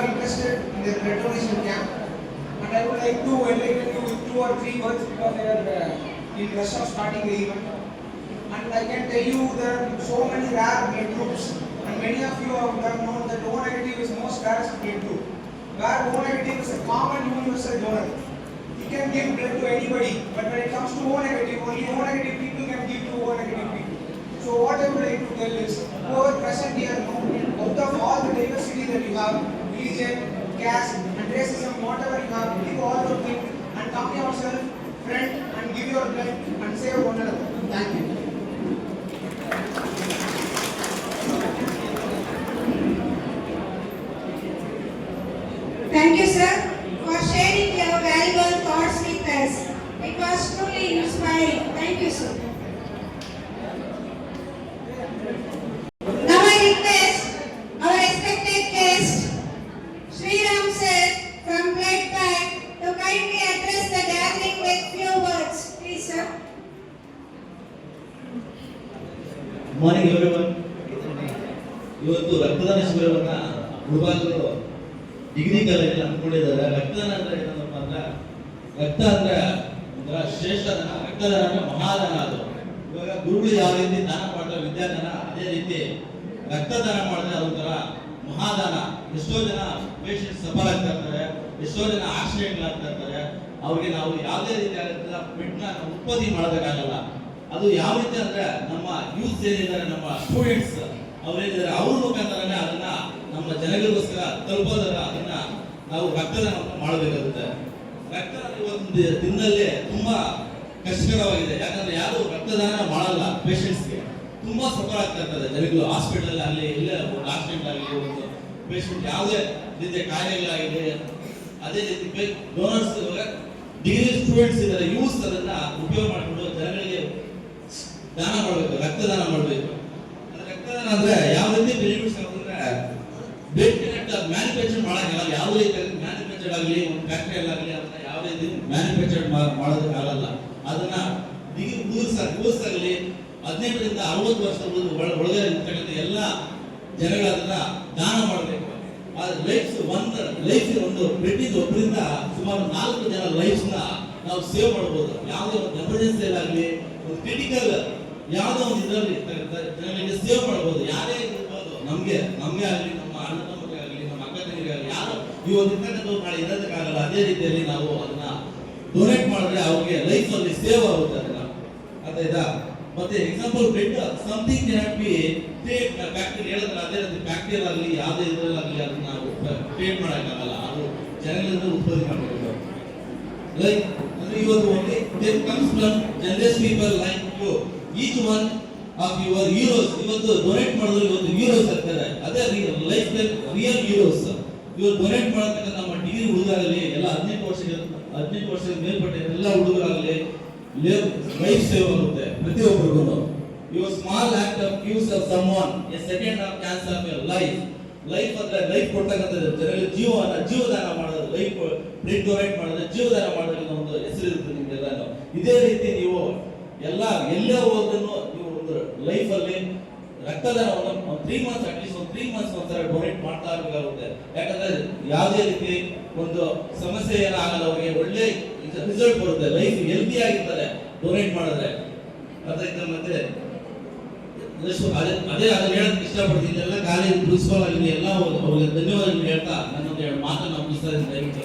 interested in the blood donation camp, and I would like to enlighten you with 2 or 3 words because they are in rush of starting the event. And I can tell you there are so many rare blood groups, and many of you have known that O negative is most rarest blood group. Where O negative is a common universal donor. He can give blood to anybody, but when it comes to O negative, only O negative people can give to O negative people. So what I would like to tell is, whoever present here, out of all the diversity that you have, religion, caste, and racism, whatever you have, leave all those things and come yourself, friend, and give your blood and save one another. Thank you. Thank you, sir, for sharing your valuable thoughts with us. It was truly inspiring. Thank you, sir. Now I request our respected guest, Sriram sir from Blood Bank, to kindly address the gathering with few words. Please, sir. Good morning, everyone. ಇವತ್ತು ರಕ್ತದಾನ ಶಿಬಿರವನ್ನ Mulbagal degree ಕಾಲೇಜಲ್ಲಿ ಹಮ್ಮಿಕೊಂಡಿದ್ದಾರೆ. ರಕ್ತದಾನ ಅಂದ್ರೆ ಏನಪ್ಪ ಅಂದ್ರೆ, ರಕ್ತ ಅಂದ್ರೆ ಒಂಥರ ಶ್ರೇಷ್ಠ ದಾನ, ರಕ್ತದಾನ ಅಂದ್ರೆ ಮಹಾದಾನ. ಅದು ಇವಾಗ ಗುರುಗಳು ಯಾವ ರೀತಿ ದಾನ ಮಾಡ್ತಾರೆ ವಿದ್ಯಾದಾನ, ಅದೇ ರೀತಿ ರಕ್ತದಾನ ಮಾಡಿದ್ರೆ ಅದೊಂಥರ ಮಹಾದಾನ. ಎಷ್ಟೋ ಜನ ಪೇಷಂಟ್ ಸಫರ್ ಆಗ್ತಾ ಇರ್ತಾರೆ, ಎಷ್ಟೋ ಜನ ಆಕ್ಸಿಡೆಂಟ್ ಆಗ್ತಾ ಇರ್ತಾರೆ. ಅವ್ರಿಗೆ ನಾವು ಯಾವುದೇ ರೀತಿ ಆಗಿರ್ತದ ಬೆಡ್ನ ಉತ್ಪತ್ತಿ ಮಾಡೋದಕ್ಕಾಗಲ್ಲ. ಅದು ಯಾವ ರೀತಿ ಅಂದ್ರೆ ನಮ್ಮ ಯೂತ್ ಏನಿದ್ದಾರೆ, ನಮ್ಮ ಸ್ಟೂಡೆಂಟ್ಸ್ ಅವ್ರೇನಿದ್ದಾರೆ, ಅವ್ರ ಮುಖಾಂತರನೇ ಅದನ್ನ ನಮ್ಮ ಜನಗಳಿಗೋಸ್ಕರ ತಲುಪೋದರ ಅದನ್ನ ನಾವು ರಕ್ತದಾನ ಮಾಡಬೇಕಾಗುತ್ತೆ. ರಕ್ತದಾನ ಒಂದು ದಿನದಲ್ಲೇ ತುಂಬಾ ಕಷ್ಟಕರವಾಗಿದೆ. ಯಾಕಂದ್ರೆ ಯಾರು ರಕ್ತದಾನ ಮಾಡಲ್ಲ, ಪೇಷಂಟ್ಸ್ಗೆ ತುಂಬಾ ಸಫರ್ ಆಗ್ತಾ ಇರ್ತದೆ ಜನಗಳು. ಹಾಸ್ಪಿಟಲ್ ಆಗಲಿ, ಇಲ್ಲ ಒಂದು ಆಕ್ಸಿಡೆಂಟ್ ಆಗಲಿ, ಒಂದು ಪೇಷಂಟ್ ಯಾವುದೇ ರೀತಿಯ ಕಾಯಿಲೆಗಳಾಗಿದೆ, ಅದೇ ರೀತಿ ಡೋನರ್ಸ್ ಡಿಗ್ರಿ ಸ್ಟೂಡೆಂಟ್ಸ್ ಇದ್ದಾರೆ, ಯೂಸ್ ಅದನ್ನ ಉಪಯೋಗ ಮಾಡಿಕೊಂಡು ಜನಗಳಿಗೆ ದಾನ ಮಾಡಬೇಕು, ರಕ್ತದಾನ ಮಾಡಬೇಕು. ರಕ್ತದಾನ ಅಂದ್ರೆ ಯಾವ ರೀತಿ ಬೆನಿಫಿಟ್ಸ್ ಅಂದ್ರೆ, ಬ್ಲಡ್ ಕನೆಕ್ಟ್ ಮ್ಯಾನುಫ್ಯಾಕ್ಚರ್ ಮಾಡಕ್ಕಾಗಲ್ಲ. ಯಾವ ರೀತಿ ಮ್ಯಾನುಫ್ಯಾಕ್ಚರ್ ಆಗಲಿ, ಒಂದು ಫ್ಯಾಕ್ಟರಿಯಲ್ಲಿ ಆಗಲಿ ಅದನ್ನ ಯಾವ ರೀತಿ ಮ್ಯಾನುಫ್ಯಾಕ್ಚರ್ ಮಾಡೋದಕ್ಕಾಗಲ್ಲ. ಅದನ್ನ ಡಿಗ್ರಿ ಯೂಸ್ ಆಗಲಿ 18ರಿಂದ 60 ವರ್ಷದ ಒಳಗೆ ಇರ್ತಕ್ಕಂಥ ಎಲ್ಲ ಜನಗಳು ಅದನ್ನ ದಾನ ಮಾಡಬೇಕು. ಲೈಫ್ ಒಂದು ಬ್ಲಡ್ ಒಬ್ಬರಿಂದ ಸುಮಾರು 4 ಜನ ಲೈಫ್ ನ ನಾವು ಸೇವ್ ಮಾಡಬಹುದು. ಯಾವುದೇ ಒಂದು ಎಮರ್ಜೆನ್ಸಿ ಆಗಲಿ, ಒಂದು ಕ್ರಿಟಿಕಲ್ ಯಾವುದೋ ಒಂದು ಇದರಲ್ಲಿ ಜನಗಳಿಗೆ ಸೇವ್ ಮಾಡಬಹುದು. ಯಾರೇ ಇರ್ಬೋದು, ನಮ್ಗೆ ಆಗಲಿ, ನಮ್ಮ ಅಣ್ಣ ತಮ್ಮರಿಗೆ ಆಗಲಿ, ನಮ್ಮ ಅಕ್ಕ ತಂಗಿಗೆ ಆಗಲಿ, ಯಾರು ಇವತ್ತು ಇರ್ತಕ್ಕಂಥವ್ರು ನಾಳೆ ಇರೋದಕ್ಕಾಗಲ್ಲ. ಅದೇ ರೀತಿಯಲ್ಲಿ ನಾವು ಅದನ್ನ ಡೊನೇಟ್ ಮಾಡಿದ್ರೆ ಅವ್ರಿಗೆ ಲೈಫ್ ಅಲ್ಲಿ ಸೇವ್ ಆಗುತ್ತೆ. ಅದನ್ನ ಅರ್ಥ. ಮತ್ತೆ example blood something can be create factory ಹೇಳಿದ್ರೆ, ಅದೇ ರೀತಿ ಫ್ಯಾಕ್ಟರಿ ಆಗಲಿ ಯಾವುದೇ ಇದರಲ್ಲಾಗಲಿ ಅದನ್ನ ನಾವು ಕ್ರಿಯೇಟ್ ಮಾಡೋಕ್ಕಾಗಲ್ಲ. ಅದು ಜನಗಳಿಂದ ಉತ್ಪತ್ತಿ ಮಾಡಬೇಕು. ಲೈಕ್ ಅಂದ್ರೆ ಇವತ್ತು only there comes from generous people like you. Each one of your heroes ಇವತ್ತು ಡೊನೇಟ್ ಮಾಡಿದ್ರೆ ಇವತ್ತು ಹೀರೋಸ್ ಆಗ್ತಾರೆ. ಅದೇ ಲೈಫ್ ರಿಯಲ್ ಹೀರೋಸ್. ಇವತ್ತು ಡೊನೇಟ್ ಮಾಡತಕ್ಕಂಥ ನಮ್ಮ ಡಿಗ್ರಿ ಹುಡುಗರಾಗಲಿ, ಎಲ್ಲ 18 ವರ್ಷದ ಮೇಲ್ಪಟ್ಟ ಎಲ್ಲ ಹುಡುಗರಾಗಲಿ ಲೈಫ್ ಸೇವ್ ಆಗುತ್ತೆ ಪ್ರತಿಯೊಬ್ಬರಿಗೂ. Your small act of gives of someone A second half chance of your life. Life ಅಂದ್ರೆ ಲೈಫ್ ಕೊಡ್ತಕ್ಕಂಥದ್ದು, ಜನರಿಗೆ ಜೀವದಾನ ಮಾಡೋದು. ಲೈಫ್ ಬ್ಲಡ್ ಡೊನೇಟ್ ಮಾಡಿದ್ರೆ ಜೀವದಾನ ಮಾಡೋದ್ರಿಂದ ಒಂದು ಹೆಸರು ಇರುತ್ತೆ ನಿಮ್ಗೆಲ್ಲ. ಇದೇ ರೀತಿ ನೀವು ಎಲ್ಲೇ ಹೋದ್ರೂ ನೀವು ಒಂದು ಲೈಫ್ ಅಲ್ಲಿ ರಕ್ತದಾನವನ್ನು 3 ಮಂತ್ಸ್ ಅಟ್ಲೀಸ್ಟ್ ಒಂದು 3 ಮಂತ್ಸ್ ಒಂಥರ ಡೊನೇಟ್ ಮಾಡ್ತಾ ಇರಬೇಕಾಗುತ್ತೆ. ಯಾಕಂದ್ರೆ ಯಾವುದೇ ರೀತಿ ಒಂದು ಸಮಸ್ಯೆ ಏನಾಗಲ್ಲ, ಅವರಿಗೆ ಒಳ್ಳೆ ರಿಸಲ್ಟ್ ಬರುತ್ತೆ, ಲೈಫ್ ಹೆಲ್ದಿ ಆಗಿರ್ತಾರೆ ಡೊನೇಟ್ ಮಾಡಿದ್ರೆ. ಅದರಿಂದ ಮತ್ತೆ ಅದೇ ಅದನ್ನ ಹೇಳಕ್ ಇಷ್ಟಪಡ್ತೀನಿ. ಎಲ್ಲ ಕಾಲೇಜ್ ಪ್ರಿನ್ಸಿಪಾಲ್ ಆಗಿದೆ, ಎಲ್ಲ ಅವ್ರಿಗೆ ಧನ್ಯವಾದಗಳು ಹೇಳ್ತಾ ನನ್ನೊಂದು 2 ಮಾತನ್ನು ಮುಗಿಸ್ತಾ ಇದ್ದೀನಿ. ದಯವಿಟ್ಟು